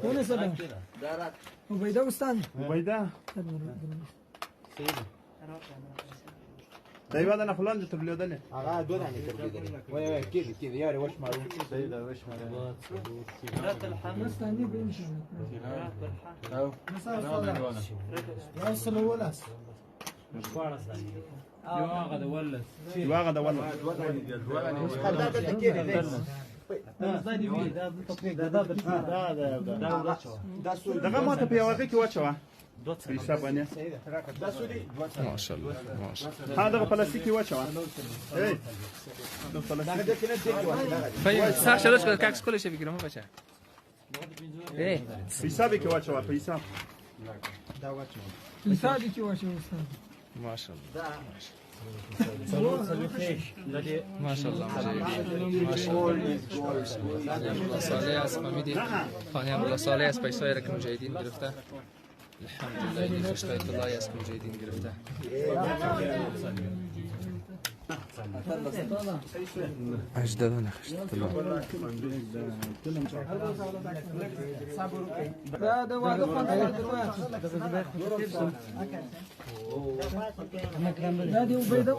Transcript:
ونس عبيدة وستان عبيدة دايما انا فلان دي تبليودني دون يعني تبليودني كذا يا وش معروف سيدة وش معروف مستني بإمشي يوصل ولا يواغد ولا دغه ماته په یوه کې واچوه په حساب باندې ماشاءالله ماشاءالله هذا پلاستیکي واچوه ای دو پلاستیک فای ساخ شلوش کد کاکس کلش بگیرم بچه ای په حساب کې واچوه په حساب مثالي كي واش وستان ما شاء الله ما شاء الله ما شاء الله صالح اسم میدی خانه الله صالح اسم پیسای رک مجاهدین گرفته الحمد لله اللي فشتای الله اسم مجاهدین گرفته اجدادنا خشت الله هذا واحد هذه عبيدة